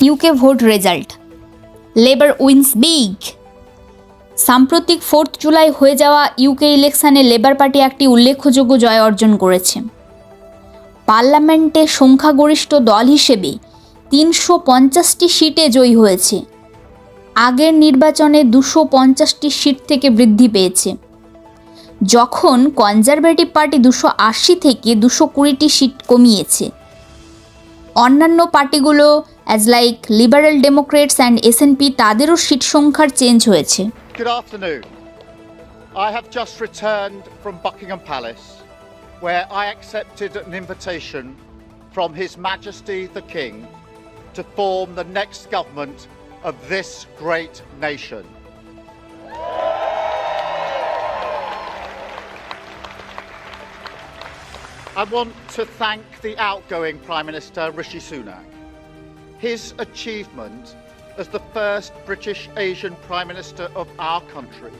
UK vote result, Labour wins big. সাম্প্রতিক 4 জুলাই হয়ে যাওয়া ইউকে ইলেকশনে লেবার পার্টি একটি উল্লেখযোগ্য জয় অর্জন করেছে। পার্লামেন্টে সংখ্যাগরিষ্ঠ দল হিসেবে 350টি সিটে জয়ী হয়েছে। আগের নির্বাচনে 250টি সিট থেকে বৃদ্ধি পেয়েছে, যখন কনজারভেটিভ পার্টি 280 থেকে 220টি সিট কমিয়েছে। অন্যান্য পার্টিগুলো like liberal democrats and SNP তাদেরও সিট সংখ্যার চেঞ্জ হয়েছে। Good afternoon. I have just returned from Buckingham Palace, where I accepted an invitation from His Majesty the King to form the next government of this great nation. I want to thank the outgoing Prime Minister Rishi Sunak. His achievement as the first British Asian Prime Minister of our country.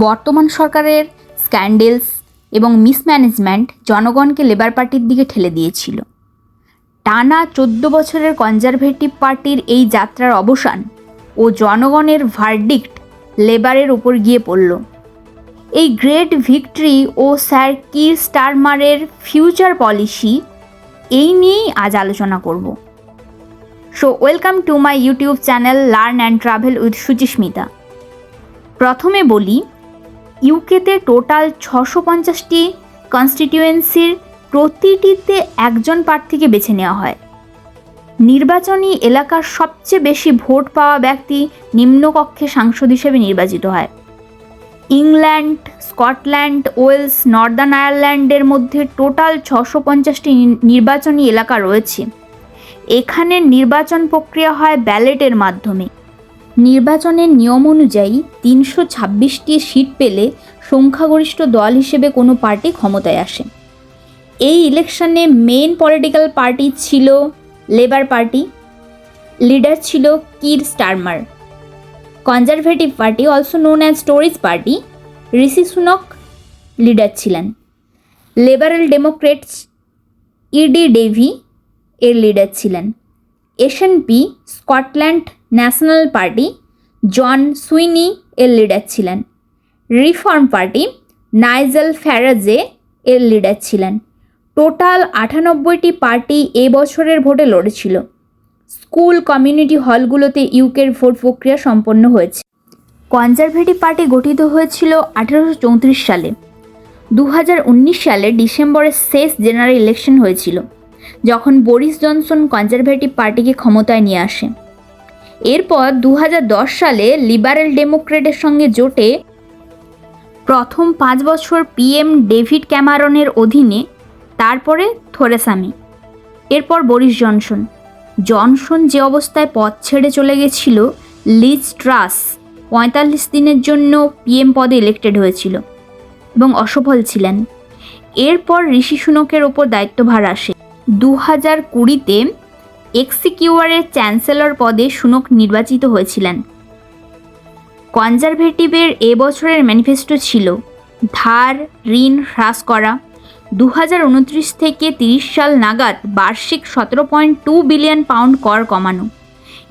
বর্তমান সরকারের স্ক্যান্ডেলস এবং mismanagement জনগণকে labour পার্টির দিকে ঠেলে দিয়েছিল। টানা 14 বছরের কনজারভেটিভ পার্টির এই যাত্রার অবসান ও জনগণের ভার্ডিক্ট লেবারের উপর গিয়ে পড়ল। এই গ্রেট ভিক্টরি ও স্যার কির স্টারমারের ফিউচার পলিসি, এই নিয়েই আজ আলোচনা করব। So welcome to my YouTube channel learn and travel with Suchismita. প্রথমে বলি, ইউকেতে টোটাল 650টি কনস্টিটিউয়েন্সির প্রতিটিতে একজন প্রার্থীকে বেছে নেওয়া হয়। নির্বাচনী এলাকার সবচেয়ে বেশি ভোট পাওয়া ব্যক্তি নিম্নকক্ষে সাংসদ হিসেবে নির্বাচিত হয়। ইংল্যান্ড, স্কটল্যান্ড, ওয়েলস, নর্দার্ন আয়ারল্যান্ডের মধ্যে টোটাল 650টি নির্বাচনী এলাকা রয়েছে। এখানে নির্বাচন প্রক্রিয়া হয় ব্যালটের মাধ্যমে। নির্বাচনের নিয়ম অনুযায়ী 326টি সিট পেলে সংখ্যাগরিষ্ঠ দল হিসেবে কোনো পার্টি ক্ষমতায় আসে। এই ইলেকশনে মেইন পলিটিক্যাল পার্টি ছিল লেবার পার্টি, লিডার ছিল Keir Starmer. Conservative party, also known as Tories party, Rishi Sunak leader ছিলেন। লিবারেল ডেমোক্রেটস ইডি ডেভি এর লিডার ছিলেন। SNP Scotland national party John Swinney এর লিডার ছিলেন। রিফর্ম পার্টি নাইজেল ফ্যারাজে এর leader ছিলেন। Total 98টি party এ বছরের ভোটে লড়েছিল। স্কুল, কমিউনিটি হলগুলোতে ইউকের ভোট প্রক্রিয়া সম্পন্ন হয়েছে। কনজারভেটিভ পার্টি গঠিত হয়েছিল 1834 সালে। 2019 সালে ডিসেম্বরে শেষ জেনারেল ইলেকশন হয়েছিল, যখন বরিস জনসন কনজারভেটিভ পার্টিকে ক্ষমতায় নিয়ে আসে। এরপর 2010 সালে লিবারেল ডেমোক্রেটের সঙ্গে জোটে প্রথম 5 বছর পিএম ডেভিড ক্যামেরনের অধীনে, তারপরে থেরেসা মে, এরপর বরিস জনসন। জনসন যে অবস্থায় পদ ছেড়ে চলে গেছিল, লিজ ট্রাস 45 দিনের জন্য পিএম পদে ইলেক্টেড হয়েছিল এবং অসফল ছিলেন। এরপর ঋষি সুনকের ওপর দায়িত্বভার আসে। 2020-তে এক্সিকিউটিভের চ্যান্সেলর পদে সুনক নির্বাচিত হয়েছিলেন। কনজারভেটিভের এবছরের ম্যানিফেস্টো ছিল ধার ঋণ হ্রাস করা, 2029 থেকে 30 সাল নাগাদ বার্ষিক 17.2 বিলিয়ন পাউন্ড কর কমানো,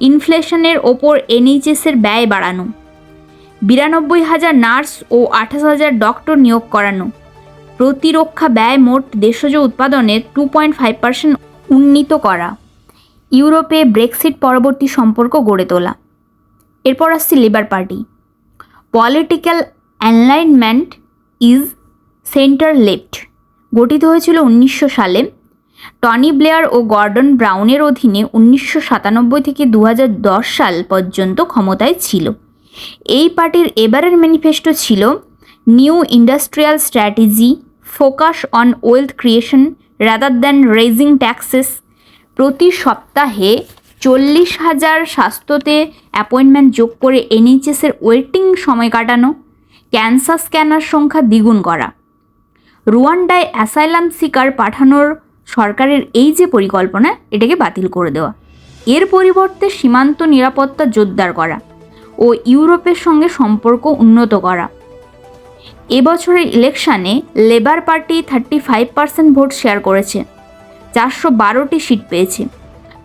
ইনফ্লেশনের ওপর এনএইচএসের ব্যয় বাড়ানো, 92,000 নার্স ও 28,000 ডক্টর নিয়োগ করানো, প্রতিরক্ষা ব্যয় মোট দেশজ উৎপাদনের 2.5% উন্নীত করা, ইউরোপে ব্রেক্সিট পরবর্তী সম্পর্ক গড়ে তোলা। এরপর আসছে labour party. Political alignment is centre left. গঠিত হয়েছিল 1900 সালে। টনি ব্লেয়ার ও গর্ডন ব্রাউনের অধীনে 1997 থেকে 2010 সাল পর্যন্ত ক্ষমতায় ছিল। এই পার্টির এবারের ম্যানিফেস্টো ছিল new industrial strategy, focus on wealth creation rather than raising taxes, প্রতি সপ্তাহে 40,000 স্বাস্থ্যতে অ্যাপয়েন্টমেন্ট যোগ করে এনএইচএসের ওয়েটিং সময় কাটানো, ক্যান্সার স্ক্যানার সংখ্যা দ্বিগুণ করা। রুয়ান্ডায় অ্যাসাইলাম সিকার পাঠানোর সরকারের এই যে পরিকল্পনা, এটাকে বাতিল করে দেওয়া। এর পরিবর্তে সীমান্ত নিরাপত্তা জোরদার করা ও ইউরোপের সঙ্গে সম্পর্ক উন্নত করা। এবছরের ইলেকশনে লেবার পার্টি 35% ভোট শেয়ার করেছে, 412টি সিট পেয়েছে।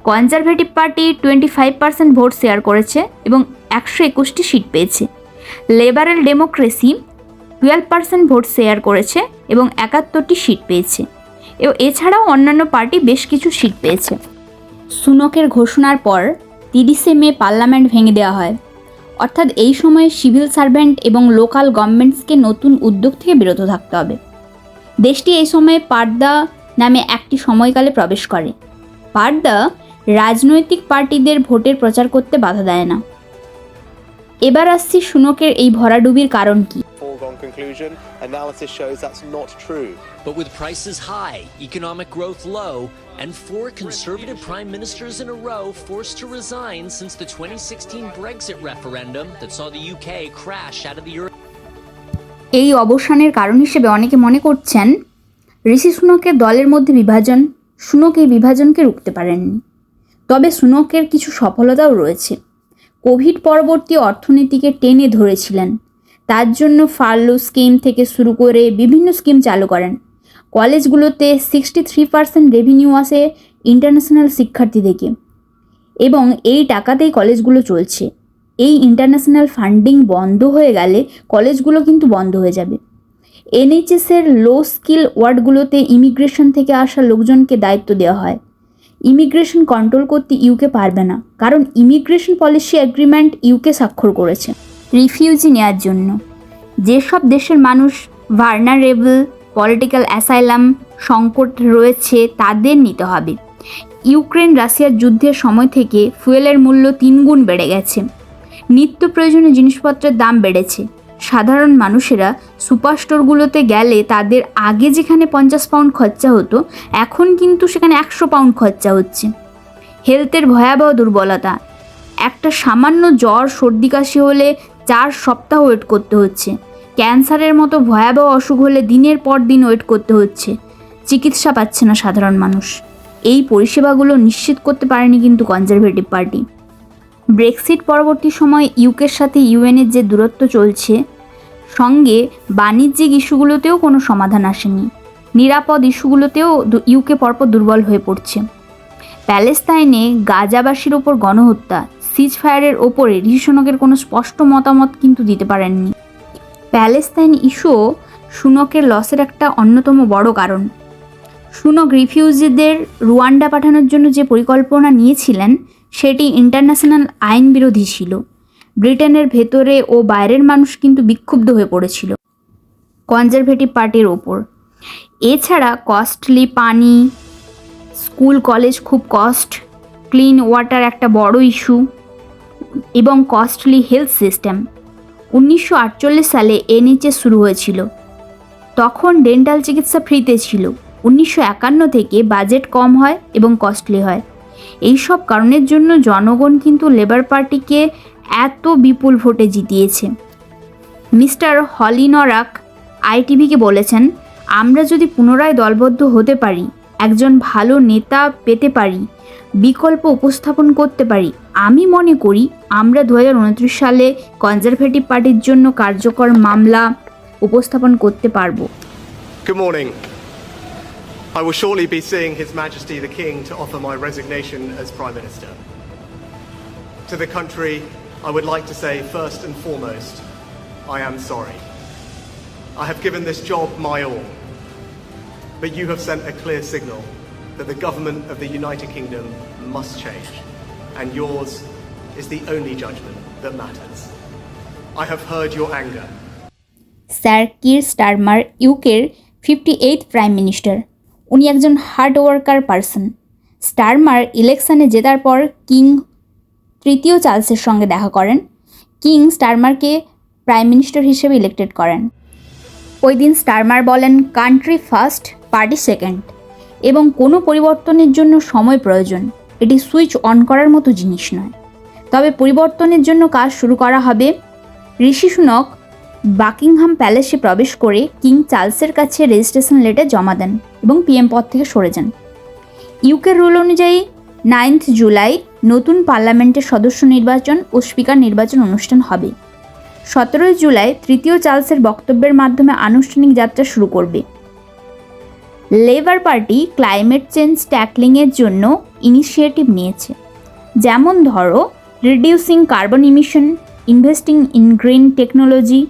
কনজারভেটিভ পার্টি 25% ভোট শেয়ার করেছে এবং 121টি সিট পেয়েছে। লিবারেল ডেমোক্রেসি 12% ভোট শেয়ার করেছে এবং 71টি সিট পেয়েছে এবং এছাড়াও অন্যান্য পার্টি বেশ কিছু সিট পেয়েছে। সুনকের ঘোষণার পর 30শে মে পার্লামেন্ট ভেঙে দেওয়া হয়, অর্থাৎ এই সময়ে সিভিল সার্ভেন্ট এবং লোকাল গভর্নমেন্টসকে নতুন উদ্যোগ থেকে বিরত থাকতে হবে। দেশটি এই সময়ে পার্দা নামে একটি সময়কালে প্রবেশ করে। পার্দা রাজনৈতিক পার্টিদের ভোটের প্রচার করতে বাধা দেয় না। এবার আসছি সুনকের এই ভরাডুবির কারণ কি। Foregone conclusion, analysis shows that's not true. But with prices high, economic growth low, and 4 conservative prime ministers in a row forced to resign since the 2016 Brexit referendum that saw the UK crash out of the Euro. এই অবসানের কারণ হিসেবে অনেকে মনে করছেন ঋষি সুনকের দলের মধ্যে বিভাজন, সুনক এই বিভাজনকে রুখতে পারেননি। তবে সুনকের কিছু সফলতাও রয়েছে। কোভিড পরবর্তী অর্থনীতিকে টেনে ধরেছিলেন, তার জন্য ফার্লো স্কিম থেকে শুরু করে বিভিন্ন স্কিম চালু করেন। কলেজগুলোতে 63% রেভিনিউ আসে ইন্টারন্যাশনাল শিক্ষার্থী থেকে এবং এই টাকাতেই কলেজগুলো চলছে। এই ইন্টারন্যাশনাল ফান্ডিং বন্ধ হয়ে গেলে কলেজগুলো কিন্তু বন্ধ হয়ে যাবে। এনএইচএসের লো স্কিল ওয়ার্ডগুলোতে ইমিগ্রেশন থেকে আসা লোকজনকে দায়িত্ব দেওয়া হয়। ইমিগ্রেশন কন্ট্রোল করতে ইউকে পারবে না, কারণ ইমিগ্রেশন পলিসি এগ্রিমেন্ট ইউকে স্বাক্ষর করেছে রিফিউজি নেওয়ার জন্য। যেসব দেশের মানুষ ভার্নারেবল, পলিটিক্যাল অ্যাসাইলাম সংকট রয়েছে তাদের নিতে হবে। ইউক্রেন রাশিয়ার যুদ্ধের সময় থেকে ফুয়েলের মূল্য 3 গুণ বেড়ে গেছে। নিত্য প্রয়োজনীয় জিনিসপত্রের দাম বেড়েছে। সাধারণ মানুষেরা সুপারস্টোরগুলোতে গেলে তাদের আগে যেখানে 50 পাউন্ড খরচা হতো এখন কিন্তু সেখানে 100 পাউন্ড খরচা হচ্ছে। হেলথের ভয়াবহ দুর্বলতা, একটা সামান্য জ্বর সর্দি কাশি হলে 4 সপ্তাহ ওয়েট করতে হচ্ছে। ক্যান্সারের মতো ভয়াবহ অসুখ হলে দিনের পর দিন ওয়েট করতে হচ্ছে। চিকিৎসা পাচ্ছে না সাধারণ মানুষ। এই পরিষেবাগুলো নিশ্চিত করতে পারেনি কিন্তু কনজারভেটিভ পার্টি। ব্রেক্সিট পরবর্তী সময়ে ইউকের সাথে ইউএনের যে দূরত্ব চলছে, সঙ্গে বাণিজ্যিক ইস্যুগুলোতেও কোনো সমাধান আসেনি। নিরাপদ ইস্যুগুলোতেও ইউকে পরপর দুর্বল হয়ে পড়ছে। প্যালেস্তাইনে গাজাবাসীর ওপর গণহত্যা, সিজ ফায়ারের ওপরে ঋষি সুনকের কোনো স্পষ্ট মতামত কিন্তু দিতে পারেননি। প্যালেস্তাইন ইস্যুও সুনকের লসের একটা অন্যতম বড় কারণ। সুনক রিফিউজিদের রুয়ান্ডা পাঠানোর জন্য যে পরিকল্পনা নিয়েছিলেন সেটি ইন্টারন্যাশনাল আইন বিরোধী ছিল। ব্রিটেনের ভেতরে ও বাইরের মানুষ কিন্তু বিক্ষুব্ধ হয়ে পড়েছিল কনজারভেটিভ পার্টির ওপর। এছাড়া কস্টলি পানি, স্কুল কলেজ খুব কস্ট, ক্লিন ওয়াটার একটা বড় ইস্যু এবং কস্টলি হেলথ সিস্টেম। 1948 সালে এনএইচএস শুরু হয়েছিল, তখন ডেন্টাল চিকিৎসা ফ্রিতে ছিল। 1951 থেকে বাজেট কম হয় এবং কস্টলি হয়। এই সব কারণের জন্য জনগণ কিন্তু লেবার পার্টিকে এত বিপুল ভোটে জিতিয়েছে। মিস্টার হলিনরাক আইটিভিকে বলেছেন, আমরা যদি পুনরায় দলবদ্ধ হতে পারি, একজন ভালো নেতা পেতে পারি, বিকল্প উপস্থাপন করতে পারি, আমি মনে করি আমরা 2029 সালে কনজারভেটিভ পার্টির জন্য কার্যকর মামলা উপস্থাপন করতে পারবো। Good morning. I will shortly be seeing His Majesty the King to offer my resignation as Prime Minister. To the country, I would like to say first and foremost, I am sorry. I have given this job my all, but you have sent a clear signal that the government of the United Kingdom must change, and yours is the only judgment that matters. I have heard your anger. Sir Keir Starmer ইউকের 58th prime minister. উনি একজন hard worker person. Starmer ইলেকশনে জেতার পর king তৃতীয় চার্লসের সঙ্গে দেখা করেন। কিং স্টারমারকে প্রাইম মিনিস্টার হিসেবে ইলেক্টেড করেন। ওই দিন স্টারমার বলেন, কান্ট্রি ফার্স্ট, পার্টি সেকেন্ড, এবং কোনো পরিবর্তনের জন্য সময় প্রয়োজন। এটি সুইচ অন করার মতো জিনিস নয়। তবে পরিবর্তনের জন্য কাজ শুরু করা হবে। ঋষি সুনক বাকিংহাম প্যালেসে প্রবেশ করে কিং চার্লসের কাছে রেজিস্ট্রেশন লেটার জমা দেন এবং পিএম পদ থেকে সরে যান। ইউকের রুল অনুযায়ী 9 জুলাই নতুন পার্লামেন্টের সদস্য নির্বাচন ও স্পিকার নির্বাচন অনুষ্ঠান হবে। 17 জুলাই তৃতীয় চার্লসের বক্তব্যের মাধ্যমে আনুষ্ঠানিক যাত্রা শুরু করবে। লেবার পার্টি ক্লাইমেট চেঞ্জ ট্যাকলিংয়ের জন্য ইনিশিয়েটিভ নিয়েছে, যেমন ধরো reducing carbon emission, investing in green technology,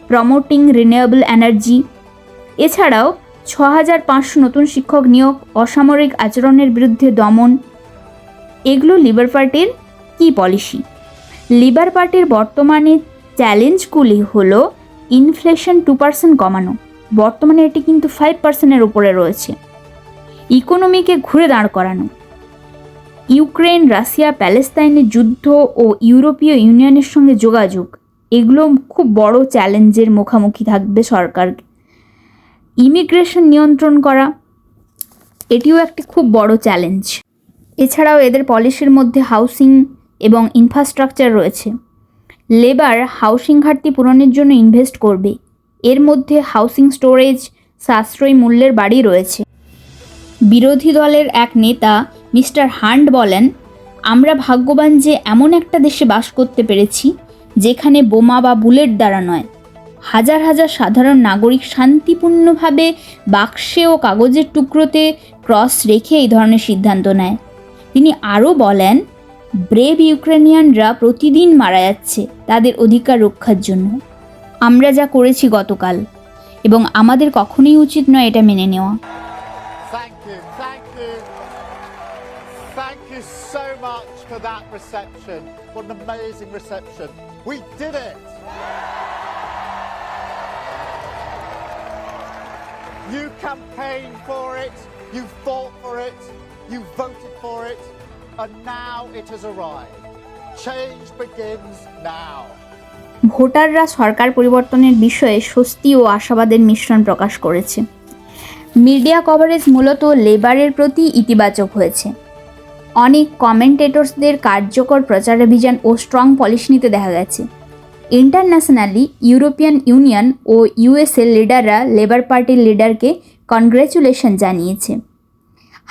promoting renewable energy. এছাড়াও 6500 নতুন শিক্ষক নিয়োগ, অসামরিক আচরণের বিরুদ্ধে দমন, এগুলো লিবার পার্টির কি পলিসি। লিবার পার্টির বর্তমানে চ্যালেঞ্জগুলি হলো ইনফ্লেশন 2% কমানো, বর্তমানে এটি কিন্তু 5%-এর উপরে রয়েছে। ইকোনমিকে ঘুরে দাঁড় করানো, ইউক্রেন, রাশিয়া, প্যালেস্তাইনের যুদ্ধ ও ইউরোপীয় ইউনিয়নের সঙ্গে যোগাযোগ, এগুলো খুব বড় চ্যালেঞ্জের মুখোমুখি থাকবে সরকার। ইমিগ্রেশন নিয়ন্ত্রণ করা, এটিও একটি খুব বড় চ্যালেঞ্জ। এছাড়াও এদের পলিসির মধ্যে হাউসিং এবং ইনফ্রাস্ট্রাকচার রয়েছে। লেবার হাউসিং ঘাটতি পূরণের জন্য ইনভেস্ট করবে, এর মধ্যে হাউসিং স্টোরেজ, সাশ্রয়ী মূল্যের বাড়ি রয়েছে। বিরোধী দলের এক নেতা মিস্টার হান্ট বলেন, আমরা ভাগ্যবান যে এমন একটা দেশে বাস করতে পেরেছি যেখানে বোমা বা বুলেট দ্বারা নয়, হাজার হাজার সাধারণ নাগরিক শান্তিপূর্ণভাবে বাক্সে ও কাগজের টুকরোতে ক্রস রেখে এই ধরনের সিদ্ধান্ত নেয়। তিনি আরও বলেন, ব্রেভ ইউক্রেনিয়ানরা প্রতিদিন মারা যাচ্ছে তাদের অধিকার রক্ষার জন্য। আমরা যা করেছি গতকাল, এবং আমাদের কখনোই উচিত নয় এটা মেনে নেওয়া। Thank you so much for that reception. What an amazing reception. We did it. You campaigned for it, you fought for it, you voted for it, and now it has arrived. Change begins now. ভোটাররা সরকার পরিবর্তনের বিষয়ে স্বস্তি ও আশাবাদের মিশ্রণ প্রকাশ করেছে। Media coverage মূলত লেবারের প্রতি ইতিবাচক হয়েছে। অনেক কমেন্টেটরসদের কার্যকর প্রচারাভিযান ও স্ট্রং পলিসি নিতে দেখা গেছে। ইন্টারন্যাশনালি ইউরোপিয়ান ইউনিয়ন ও ইউএসএ লিডাররা লেবার পার্টির লিডারকে কনগ্র্যাচুলেশন জানিয়েছে।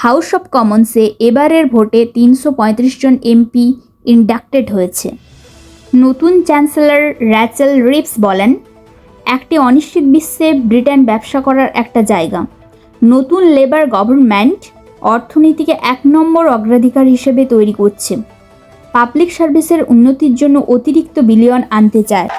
হাউস অব কমন্সে এবারের ভোটে 335 জন এমপি ইন্ডাক্টেড হয়েছে। নতুন চ্যান্সেলর র্যাচেল রিভস বলেন, একটি অনিশ্চিত বিশ্বে ব্রিটেন ব্যবসা করার একটা জায়গা। নতুন লেবার গভর্নমেন্ট অর্থনীতিকে 1 নম্বর অগ্রাধিকার হিসেবে তৈরি করছে, পাবলিক সার্ভিসের উন্নতির জন্য অতিরিক্ত বিলিয়ন আনতে চায়।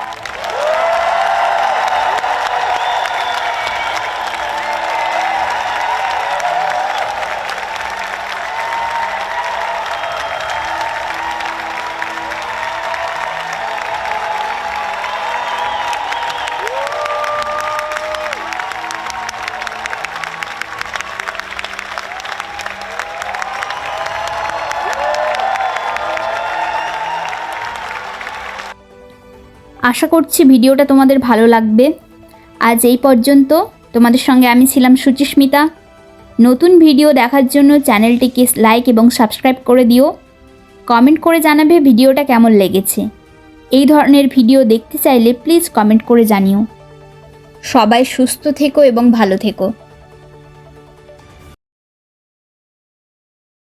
আশা করছি ভিডিওটা তোমাদের ভালো লাগবে। আজ এই পর্যন্ত। তোমাদের সঙ্গে আমি ছিলাম সুচিস্মিতা। নতুন ভিডিও দেখার জন্য চ্যানেলটিকে লাইক এবং সাবস্ক্রাইব করে দিও। কমেন্ট করে জানাবে ভিডিওটা কেমন লেগেছে। এই ধরনের ভিডিও দেখতে চাইলে প্লিজ কমেন্ট করে জানিও। সবাই সুস্থ থেকো এবং ভালো থেকো।